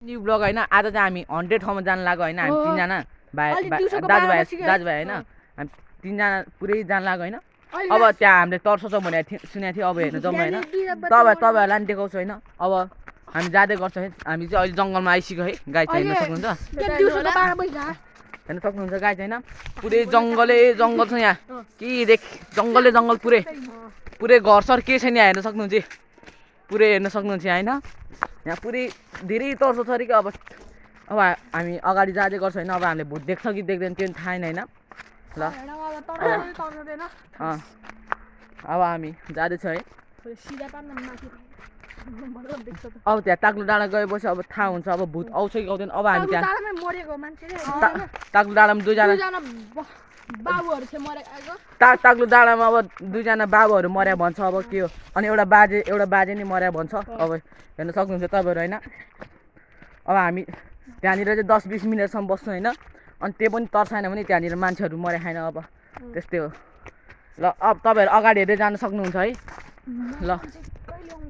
new blog होइन आज चाहिँ हामी 100 ठाउँमा जान लाग्यो होइन हामी तीनजना दाजुभाइ होइन हामी तीनजना पुरै जान लाग्यो होइन अब त्यहाँ हामीले तर्सछ भनेर सुनेको थियो अब हेर्नु जाउँ होइन तपाईँहरूलाई नि देखाउँछु होइन अब हामी जाँदै गर्छ है हामी चाहिँ अहिले जङ्गलमा आइसक्यो है गाई चाहिँ हेर्न सक्नुहुन्छ हेर्न सक्नुहुन्छ गाई चाहिँ होइन पुरै जङ्गल छ यहाँ के जङ्गलै जङ्गल पुरै घरसर के छैन यहाँ हेर्न सक्नुहुन्छ पुरै हेर्न सक्नुहुन्छ होइन यहाँ पुरै धेरै तर्सो छ अरे कि अब हामी अगाडि जाँदै गर्छ होइन अब हामीले भूत देख्छ कि देख्दैन त्यो थाहा छैन होइन ल अब हामी जाँदैछ है अब त्यहाँ ताक्लु डाँडा गएपछि अब थाहा हुन्छ अब भूत आउँछ कि आउँदैन अब हामी त्यहाँ ताक्लु डाँडामा ताक्लु डाँडामा अब दुईजना बाबुहरू मर्या भन्छ अब के हो अनि एउटा बाजे नि मर्या भन्छ अब हेर्न सक्नुहुन्छ तपाईँहरू होइन अब हामी त्यहाँनिर चाहिँ 10-20 मिनटसम्म बस्नु होइन अनि त्यो पनि तर्साएन भने त्यहाँनिर मान्छेहरू मर्या खाएन अब त्यस्तै हो ल अब तपाईँहरू अगाडि हेर्दै जान सक्नुहुन्छ है ल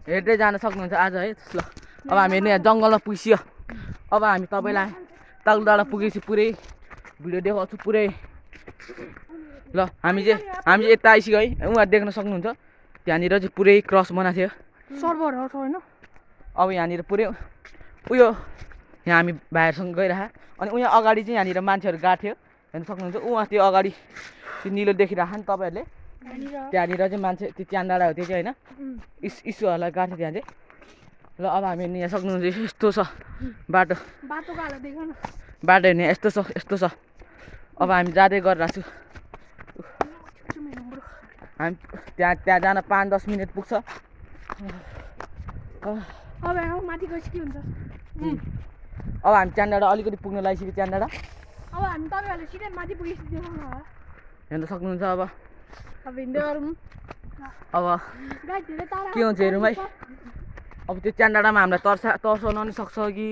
हेर्दै जान सक्नुहुन्छ आज है ल अब हामी हेर्नु यहाँ जङ्गलमा पुगिसक्यो अब हामी तपाईँलाई ताक्लु डाँडा पुगेपछि पुरै भिडियो देखाउँछु पुरै ल हामी चाहिँ यता आइसक्यो है उहाँ देख्न सक्नुहुन्छ त्यहाँनिर चाहिँ पुरै क्रस बनाएको थियो सर्भरहरू छ होइन अब यहाँनिर पुरै उयो यहाँ हामी भाइहरूसँग गइरहेको अनि उहाँ अगाडि चाहिँ यहाँनिर मान्छेहरू गएको थियो हेर्न सक्नुहुन्छ उहाँ त्यो अगाडि त्यो निलो देखिरहेको नि तपाईँहरूले त्यहाँनिर चाहिँ मान्छे त्यो च्यान्डाडा हो त्यो चाहिँ होइन इस्युहरूलाई गएको थियो त्यहाँ चाहिँ ल अब हामी यहाँ सक्नुहुन्छ यस्तो छ बाटो हेर्ने यस्तो छ अब हामी जाँदै गरिरहेको छु हामी त्यहाँ जान 5-10 मिनट पुग्छ अब हामी च्यान्डाडा अलिकति पुग्न लागिसक्यो च्यान्डाडा हेर्न सक्नुहुन्छ अब के हुन्छ हेरौँ है अब त्यो च्यान्डाडामा हामीलाई तर्साउन पनि सक्छ कि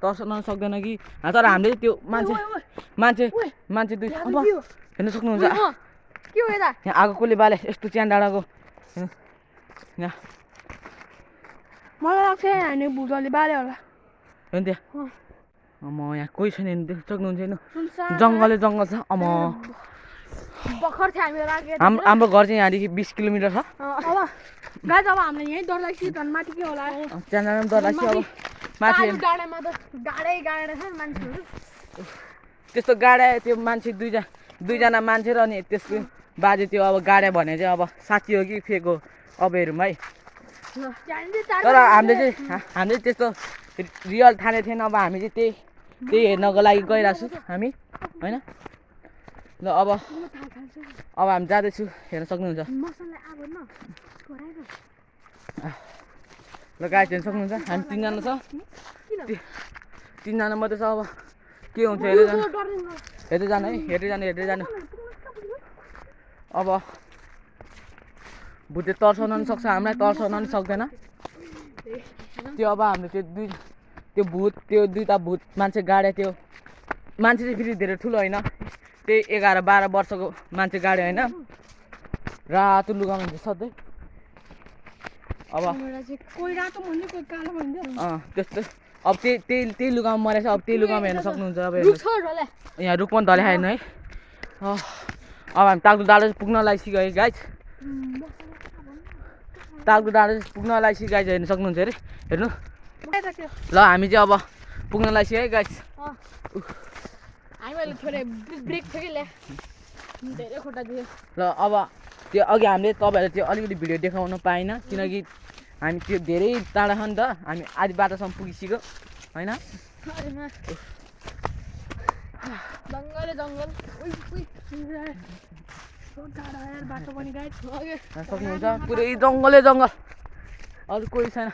तर्साउन पनि सक्दैन कि तर हामीले त्यो मान्छे दुई अब हेर्न सक्नुहुन्छ यहाँ आगो कसले बाले यस्तो च्यान्डाडाको यहाँ मलाई लाग्छ हामी भुटले बाल्यो होला हेर्नु त्यहाँ यहाँ कोही छैन देख्न सक्नुहुन्छ होइन जङ्गल छ भर्खर थियो हामी राखेको हाम्रो घर चाहिँ यहाँदेखि 20 किलोमिटर छ अब गाइस अब हामीले यहीँ डर लाग्छ झन् माथि के होला च्यान्डाडामा डर लाग्छ अब माथि डाँडामा त गाडै छ मान्छेहरू त्यस्तो गाडा त्यो मान्छे दुईजना मान्छे र अनि त्यसको बाजे त्यो अब गाडा भने चाहिँ अब साँच्ची हो कि फेक हो अब हेरौँ है तर हामीले त्यस्तो रियल ठाने थिएन अब हामी चाहिँ त्यही हेर्नको लागि गइरहेको छु हामी होइन ल अब हामी जाँदैछु हेर्न सक्नुहुन्छ ल गाई हेर्न सक्नुहुन्छ हामी 3जना छ 3जना मात्रै छ अब के हुन्छ हेर्दै जानु अब भुतले तर्साउन पनि सक्छ हामीलाई तर्साउन पनि सक्दैन त्यो अब हामीले त्यो दुईवटा भूत मान्छे गाडे त्यो मान्छे चाहिँ फेरि धेरै ठुलो होइन त्यही 11-12 वर्षको मान्छे गाड्यो होइन रातो लुगामा हुन्छ सधैँ अब त्यस्तो अब त्यही लुगामा मरेछ अब त्यही लुगामा हेर्न सक्नुहुन्छ अब यहाँ रुख पनि धले खाएन है अब हामी ताक्लु डाँडा पुग्न लागिसक्यो है गाइज ताक्लु डाँडा पुग्न लागिसक्यो गाइज हेर्न सक्नुहुन्छ अरे हेर्नु ल हामी चाहिँ अब पुग्न लागिसक्यो है गाइज ल अब त्यो अघि हामीले तपाईँहरूलाई त्यो अलिकति भिडियो देखाउन पाएन किनकि हामी त्यो धेरै टाढा छ नि त हामी आधी बाटोसम्म पुगिसक्यो होइन सक्नुहुन्छ पुरै जङ्गल अरू कोही छैन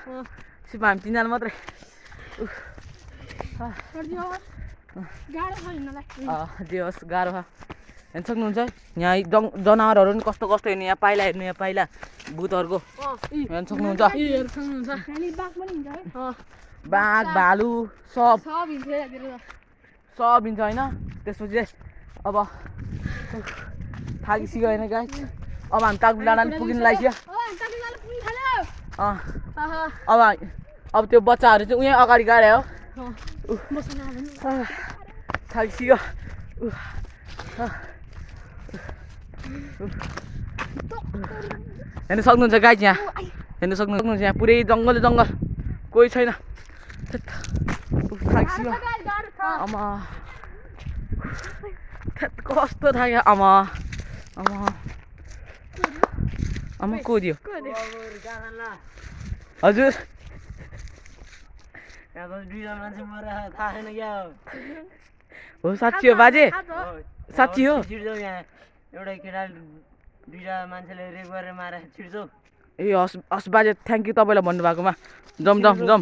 सिर्फ हामी 3जना मात्रै जे होस् गाह्रो छ हेर्न सक्नुहुन्छ यहाँ जनावरहरू पनि कस्तो हेर्नु यहाँ पाइला भूतहरूको हेर्न सक्नुहुन्छ बाघ भालु सब हिँड्छ होइन त्यसपछि अब थाकिसक्यो होइन गाइस अब हामी ताक्लु डाँडा पनि पुगिन लागिसक्यो अब त्यो बच्चाहरू चाहिँ उहीँ अगाडि गाडे हो बस्न आउँदैन थाकिसक्यो हेर्नु सक्नुहुन्छ गाइज यहाँ हेर्नु सक्नुहुन्छ यहाँ पुरै जङ्गल जङ्गल कोही छैन थाकिसक्यो आमा कस्तो थाक्यो आमा आमा आमा कोदियो हजुर हो साँच्ची हो बाजे साँच्ची हो एउटा केटा दुईटा मान्छेले रेप गरेर मारेर छिर्छौ ए हस् हस् बाजे थ्याङ्क यू तपाईँलाई भन्नुभएकोमा जम जम जम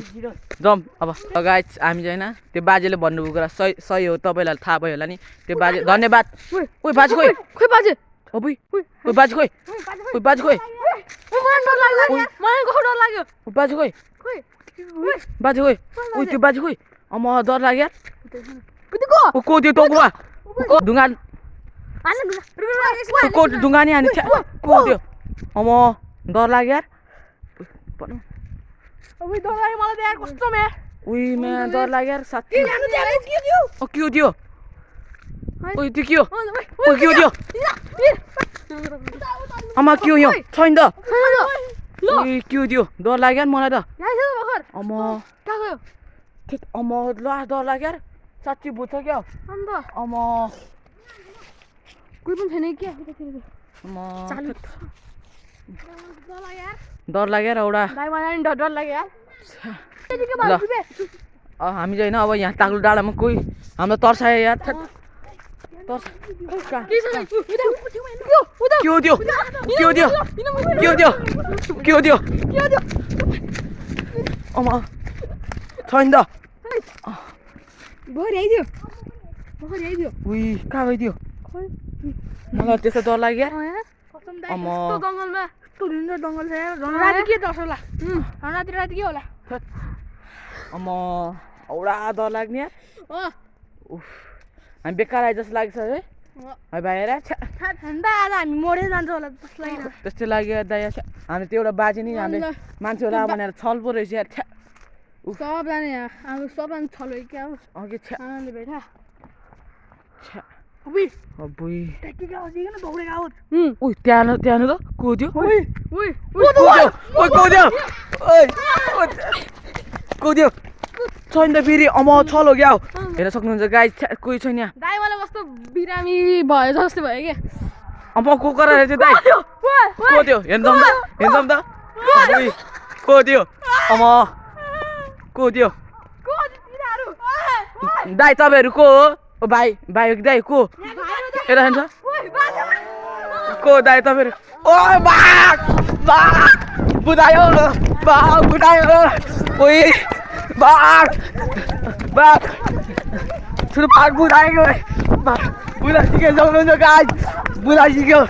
जम अब गाइज हामी चाहिँ होइन त्यो बाजेले भन्नुभएको कुरा सही सही हो तपाईँलाई थाहा भयो होला नि त्यो बाजे धन्यवाद ओइ बाजे खोइ खोइ बाजे अबुई ओइ बाजे खोइ ओइ बाजे खोइ मलाई डर लाग्यो मलाई कस्तो डर लाग्यो ओइ बाजे खोइ खोइ बाजे खोइ ओइ त्यो बाजे खोइ अम्म डर लाग्यो कुदिको ओ को त्यो टोकुवा को ढुङ्गा हाल्नु को ढुङ्गा नि हानी को त्यो अम्म डर लाग्यो यार ओइ डर लाग्यो मलाई त यार कस्तो म्या उइ म्या डर लाग्यो यार साथी जानु जानु के थियो ओ के हो त्यो ओइ त्यो के हो ओ के हो त्यो आमा के हो यो छैन त ओइ के हो त्यो डर लाग्यो यार मलाई त अम्म कहाँ गयो अम्म ल डर लाग्यो यार साँच्ची भुत्छ क्या अन्त अम्म कोही पनि छैन के अम्म चालु डर लाग्यो यार डर लाग्यो यार एउटा भाइ मलाई नि डर लाग्यो यार ल हामी चाहिँ होइन अब यहाँ ताक्लु डाँडामा कोही हामीलाई तर्सायो यार के हो त्यो के हो त्यो के हो त्यो के हो त्यो अम्म छैन त भरि आइदियो उइ कहाँ गइदियो मलाई त्यस्तो डर लाग्यो यार अम्म जङ्गलमा यस्तो ढुङ्गा जङ्गल छ यार राति के डर होला राति के होला अम्म औडा डर लाग्ने यार उफ हामी बेकार आए जस्तो लाग्छ है है भाइ यार ठन्डा आज हामी मरेर जान्छ होला जस्तो लाग्यो त्यस्तो लाग्यो दाइ हामी त्यो एउटा बाजे नि हामीले मान्छे होला भनेर छल पो रहेछ यार सबजना यहाँ अब सबजना छलो क्या अघि छ्या आनन्दले बैठा छ्या अबुई अबुई ट्याक्टिक आउँछ किन दौडेको आउँछ उइ त्यहाँ त्यहाँ त को त्यो ओइ ओइ ओइ को त्यो ओइ को त्यो छैन त फेरि अम्म छल हो क्या हेर्न सक्नुहुन्छ गाई कोही छैन यहाँ दाइ मलाई कस्तो बिरामी भयो जस्तो भयो क्या अम्म को कराएर चाहिँ दाइ को त्यो हेर्छौँ त उइ को त्यो अम्म को त्यो दाइ तपाईँहरू को हो ओ भाइ भाइ दाइ को यता हेर्छ को दाइ तपाईँहरू ओ बाघ बाघ बुझायो बाघ बुझायो ओइ बाघ बाघ ठुलो बाघ बुझाएको बुझाइसक्यो सक्नुहुन्छ गाई बुझाइसक्यो